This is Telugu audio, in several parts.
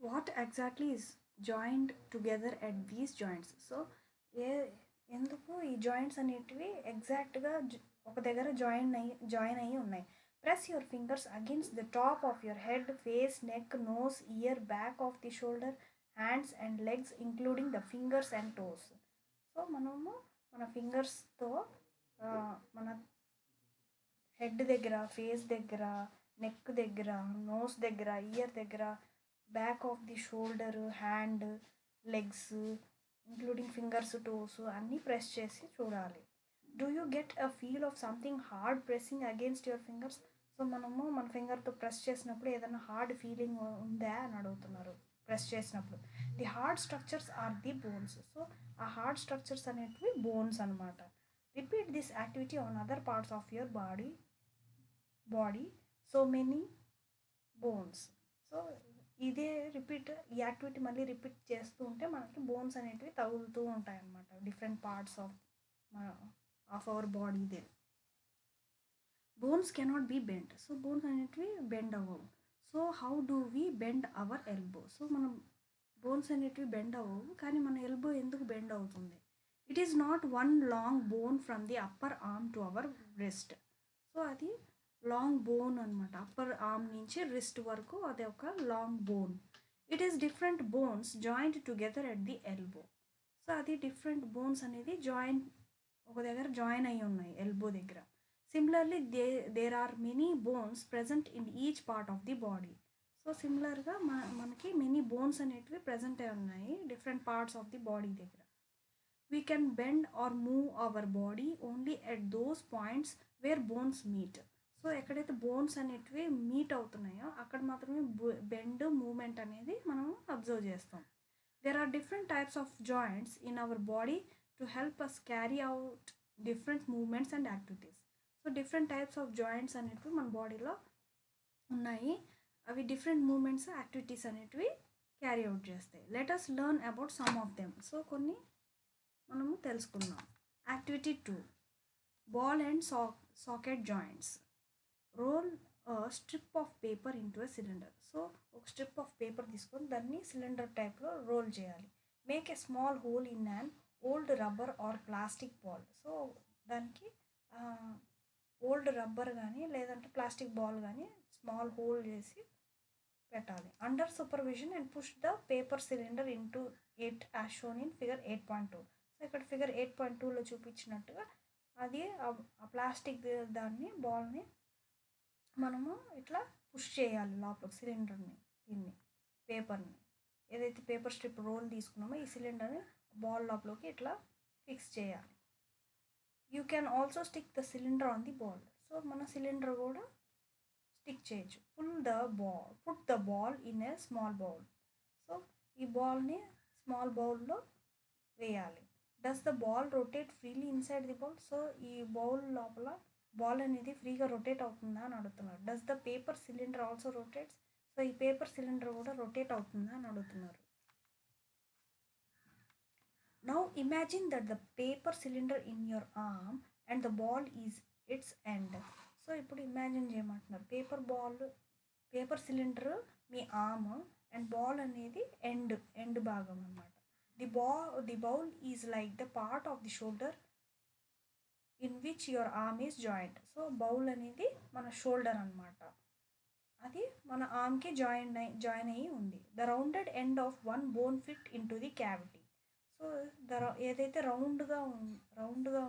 What exactly is joint together at these joints? So ఏ ఎందుకు ఈ జాయింట్స్ అనేటివి ఎగ్జాక్ట్గా ఒక దగ్గర జాయిన్ అయ్యి ఉన్నాయి. Press your fingers against the top of your head, face, neck, nose, ear, back of the shoulder, hands and legs including the fingers and toes. So మనము మన ఫింగర్స్తో మన హెడ్ దగ్గర, ఫేస్ దగ్గర, నెక్ దగ్గర, నోస్ దగ్గర, ఇయర్ దగ్గర, back of the shoulder, hand, legs including fingers, toes అన్నీ ప్రెస్ చేసి చూడాలి. Do you get a feel of something hard pressing against your fingers? So మనము మన ఫింగర్తో ప్రెస్ చేసినప్పుడు ఏదైనా హార్డ్ ఫీలింగ్ ఉందా అని అడుగుతున్నారు. ప్రెస్ చేసినప్పుడు the hard structures are the bones. So ఆ హార్డ్ స్ట్రక్చర్స్ అనేటివి బోన్స్ అనమాట. Repeat this activity on other parts of your body so many bones. So ఇదే ఈ యాక్టివిటీ మళ్ళీ రిపీట్ చేస్తూ ఉంటే మనకి బోన్స్ అనేటివి తగులుతూ ఉంటాయి అన్నమాట, different parts of our body. They bones cannot be bend. So bones అనేటివి బెండ్ అవ్వవు. So how do we bend our elbow? So మనం బోన్స్ అనేటివి బెండ్ అవ్వవు, కానీ మన ఎల్బో ఎందుకు బెండ్ అవుతుంది? It is not one long bone from the upper arm to our wrist. So అది లాంగ్ బోన్ అనమాట. అప్పర్ ఆర్మ్ నుంచి రిస్ట్ వరకు అది ఒక long bone. It is different bones joint together at the elbow. So అది డిఫరెంట్ బోన్స్ అనేది ఒక దగ్గర జాయిన్ అయి ఉన్నాయి ఎల్బో దగ్గర. Similarly there are many bones present in each part of the body. So సిమిలర్గా మనకి మెనీ బోన్స్ అనేటివి ప్రజెంట్ అయి ఉన్నాయి different parts of the body దగ్గర. We can bend or move our body only at those points where bones meet. So ఎక్కడైతే బోన్స్ అనేటివి మీట్ అవుతున్నాయో అక్కడ మాత్రమే బెండ్ మూమెంట్ అనేది మనం అబ్జర్వ్ చేస్తాం. There are different types of joints in our body to help us carry out different movements and activities. So different types of joints అనేటివి మన బాడీలో ఉన్నాయి. అవి డిఫరెంట్ మూమెంట్స్, యాక్టివిటీస్ అనేటివి క్యారీ అవుట్ చేస్తాయి. Let us learn about some of them. So కొన్ని మనము తెలుసుకుందాం. Activity 2, ball and socket joints. Roll strip of paper into a cylinder. So ఒక స్ట్రిప్ ఆఫ్ పేపర్ తీసుకొని దాన్ని సిలిండర్ టైప్లో రోల్ చేయాలి. Make a small hole in an old rubber or plastic ball. So దానికి ఓల్డ్ రబ్బర్ కానీ లేదంటే ప్లాస్టిక్ బాల్ కానీ స్మాల్ హోల్ చేసి పెట్టాలి. Under supervision and push the paper cylinder into it as shown in figure 8.2. So ఇక్కడ ఫిగర్ 8.2లో చూపించినట్టుగా అది ఆ ప్లాస్టిక్ దాన్ని బాల్ని మనము ఇట్లా పుష్ చేయాలి లోపలికి, సిలిండర్ని, దీన్ని పేపర్ని, ఏదైతే పేపర్ స్ట్రిప్ రోల్ తీసుకున్నామో ఈ సిలిండర్ని బాల్ లోపలికి ఇట్లా ఫిక్స్ చేయాలి. You can also stick the cylinder on the ball. So మన సిలిండర్ కూడా స్టిక్ చేయొచ్చు. Put the ball in a small bowl. So ఈ బాల్ని స్మాల్ బౌల్లో వేయాలి. Does the ball rotate freely inside the bowl? So ఈ బౌల్ లోపల బాల్ అనేది ఫ్రీగా రొటేట్ అవుతుందా అని అడుగుతున్నారు. Does the paper cylinder also rotates? So ఈ పేపర్ సిలిండర్ కూడా రొటేట్ అవుతుందా అని అడుగుతున్నారు. Now imagine that the paper cylinder in your arm and the ball is it's end. So ఇప్పుడు ఇమాజిన్ చేయమంటున్నారు. Paper cylinder me arm and ball అనేది ఎండ్ భాగం అన్నమాట. The bowl is like the part of the shoulder in which your arm is joint. So bowl అనేది మన షోల్డర్ అనమాట, అది మన ఆర్మ్కి జాయిన్ అయ్యి ఉంది. The rounded end of one bone fit in to the cavity. So ఏదైతే రౌండ్గా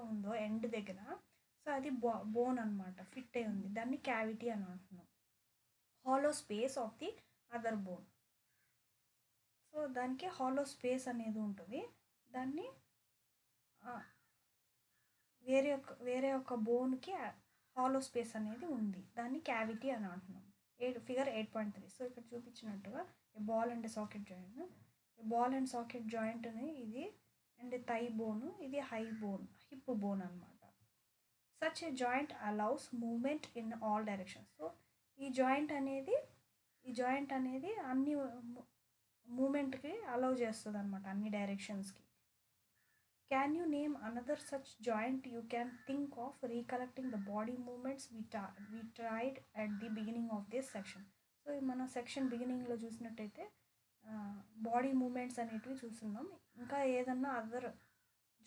ఉందో ఎండ్ దగ్గర, సో అది బోన్ అనమాట, ఫిట్ అయి ఉంది, దాన్ని క్యావిటీ అని అంటున్నాం. Hollow space of the other bone. So దానికి హాలో స్పేస్ అనేది ఉంటుంది, దాన్ని వేరే ఒక బోన్కి హాలో స్పేస్ అనేది ఉంది, దాన్ని క్యావిటీ అని అంటున్నాం. ఫిగర్ 8.3. సో ఇక్కడ చూపించినట్టుగా a ball and socket joint. Ball and socket joint అని ఇది అండ్ థై బోన్, ఇది హిప్ బోన్ అనమాట. Such a joint allows movement in all directions. So ఈ జాయింట్ అనేది అన్ని మూమెంట్కి అలౌ చేస్తుంది అనమాట, అన్ని డైరెక్షన్స్కి. Can you name another such joint you can think of recollecting the body movements we tried at the beginning of this section? So మన సెక్షన్ బిగినింగ్లో చూసినట్టయితే బాడీ మూమెంట్స్ అనేటివి చూస్తున్నాం. ఇంకా ఏదన్నా అదర్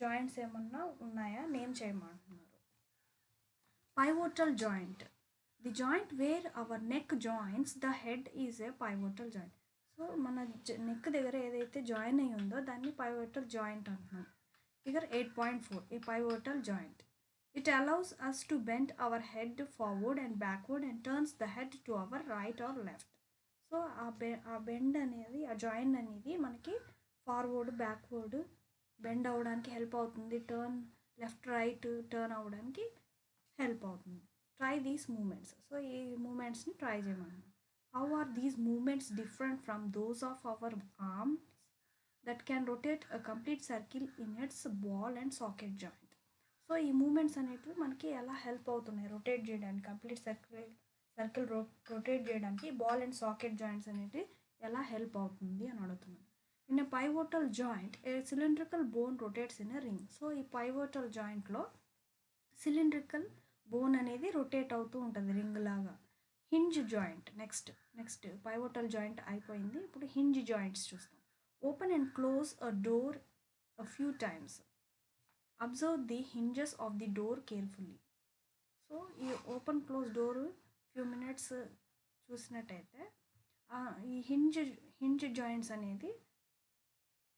జాయింట్స్ ఏమన్నా ఉన్నాయా నేమ్ చేయమంటున్నారు. Pivotal joint. The joint where our neck joins the head is a pivotal joint. So మన నెక్ దగ్గర ఏదైతే జాయిన్ అయి ఉందో దాన్ని pivotal joint అంటున్నాం. Figure 8.4, a pivotal joint. It allows us to bend our head forward and backward and turns the head to our right or left. So ఆ బెండ్ అనేది, ఆ జాయిన్ అనేది మనకి ఫార్వర్డ్ బ్యాక్వర్డ్ బెండ్ అవ్వడానికి హెల్ప్ అవుతుంది. టర్న్ లెఫ్ట్ రైట్ టర్న్ అవ్వడానికి హెల్ప్ అవుతుంది. Try these movements. సో ఈ మూమెంట్స్ని ట్రై చేయమన్నాను. How are these movements different from those of our arms that can rotate a complete circle in its ball and socket joint. So ఈ మూమెంట్స్ అనేటివి మనకి ఎలా హెల్ప్ అవుతున్నాయి రొటేట్ చేయడానికి, కంప్లీట్ సర్కిల్ రొటేట్ చేయడానికి బాల్ అండ్ సాకెట్ జాయింట్స్ అనేటివి ఎలా హెల్ప్ అవుతుంది అని అడుగుతున్నాను. In a pivotal joint a cylindrical bone rotates in a ring. So ఈ పైవోటల్ జాయింట్లో సిలిండ్రికల్ బోన్ అనేది రొటేట్ అవుతూ ఉంటుంది రింగ్ లాగా. Hinge joint. Next pivotal joint అయిపోయింది. ఇప్పుడు హింజ్ జాయింట్స్ చూస్తాం. Open and close a door a few times. Observe the hinges of the door carefully. So ఈ open close door few minutes చూసినట్టయితే ఈ హింజ్ జాయింట్స్ అనేది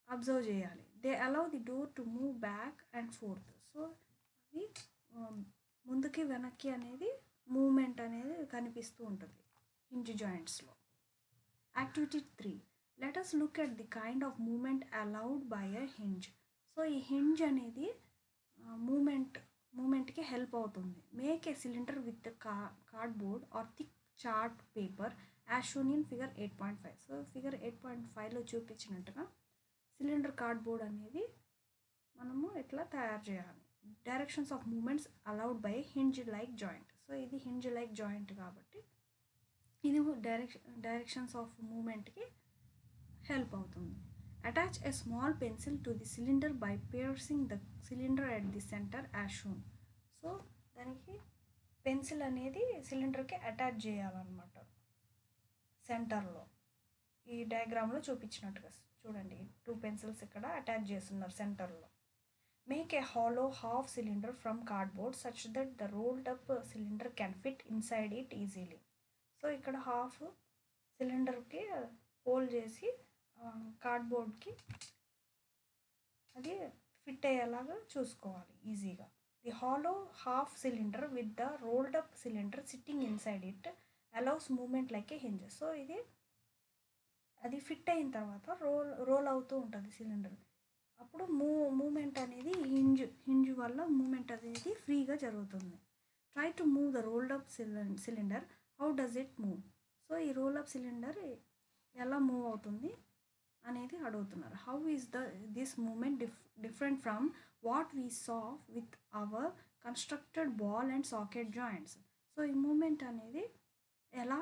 అబ్జర్వ్ చేయాలి. They allow the door to move back and forth. So అది ముందుకి వెనక్కి అనేది మూమెంట్ అనేది కనిపిస్తూ ఉంటుంది హింజ్ జాయింట్స్లో. Activity 3, let us look at the kind of movement allowed by a hinge. So ఈ హింజ్ అనేది మూమెంట్కి హెల్ప్ అవుతుంది. Make a cylinder with cardboard or thick chart paper as shown in figure 8.5. So figure 8.5లో చూపించినట్టుగా సిలిండర్ కార్డ్బోర్డ్ అనేది మనము ఎట్లా తయారు చేయాలి. Directions of moments allowed by hinge like joint. So ఇది హింజ్ లైక్ జాయింట్ కాబట్టి ఇది డైరెక్షన్స్ ఆఫ్ మూమెంట్కి హెల్ప్ అవుతుంది. Attach a small pencil to the cylinder by piercing the cylinder at the centre as shown. So దానికి పెన్సిల్ అనేది సిలిండర్కి అటాచ్ చేయాలన్నమాట సెంటర్లో. ఈ డయాగ్రామ్లో చూపించినట్టుగా చూడండి, 2 పెన్సిల్స్ ఇక్కడ అటాచ్ చేస్తున్నారు సెంటర్లో. Make a hollow half cylinder from cardboard such that the rolled up cylinder can fit inside it easily. So ఇక్కడ హాఫ్ సిలిండర్కి హోల్ చేసి కార్డ్బోర్డ్కి అది ఫిట్ అయ్యేలాగా చూసుకోవాలి ఈజీగా. The hollow half cylinder with the rolled up cylinder sitting inside it allows movement like a hinge. So ఇది అది ఫిట్ అయిన తర్వాత రోల్ అవుతూ ఉంటుంది సిలిండర్. అప్పుడు మూమెంట్ అనేది హింజ్ వల్ల మూమెంట్ అనేది ఫ్రీగా జరుగుతుంది. Try to move the rolled up cylinder, how does it move. So ఈ రోల్ అప్ సిలిండర్ ఎలా మూవ్ అవుతుంది అనేది అడుగుతున్నారు. How is this movement different from what we saw with our constructed ball and socket joints. So ఈ మూమెంట్ అనేది ఎలా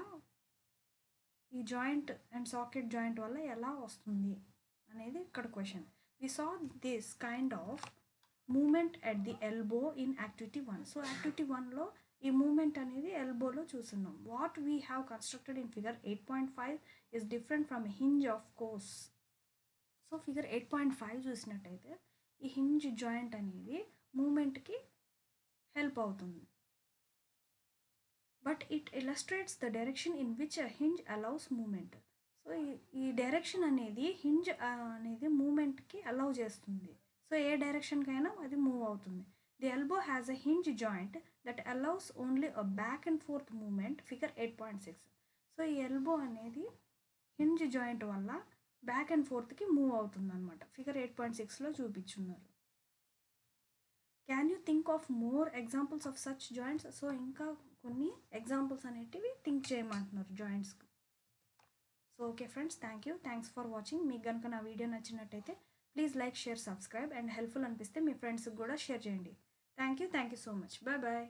ఈ జాయింట్ అండ్ సాకెట్ జాయింట్ వల్ల ఎలా వస్తుంది అనేది ఇక్కడ question. We saw this kind of movement at the elbow in activity 1. So activity 1లో ఈ మూమెంట్ అనేది ఎల్బోలో చూస్తున్నాం. What we have constructed in figure 8.5 is different from a hinge of course. So figure 8.5 చూసినట్టయితే ఈ హింజ్ జాయింట్ అనేది మూమెంట్కి హెల్ప్ అవుతుంది. But it illustrates the direction in which a hinge allows movement. So ఈ డైరెక్షన్ అనేది హింజ్ అనేది మూమెంట్కి అలౌ చేస్తుంది. సో ఏ డైరెక్షన్కైనా అది మూవ్ అవుతుంది. The elbow has a hinge joint that allows only a back and forth movement figure 8.6. So ఈ ఎల్బో అనేది హింజ్ జాయింట్ వల్ల బ్యాక్ అండ్ ఫోర్త్కి మూవ్ అవుతుంది అనమాట. ఫిగర్ 8.6లో చూపించున్నారు. Can you think of more examples of such joints. So ఇంకా కొన్ని ఎగ్జాంపుల్స్ అనేటివి థింక్ చేయమంటున్నారు జాయింట్స్కి. So okay friends, thanks for watching. మీకు కనుక నా వీడియో నచ్చినట్టయితే please like, share, subscribe and helpful అనిపిస్తే మీ ఫ్రెండ్స్కి కూడా షేర్ చేయండి. Thank you so much. Bye.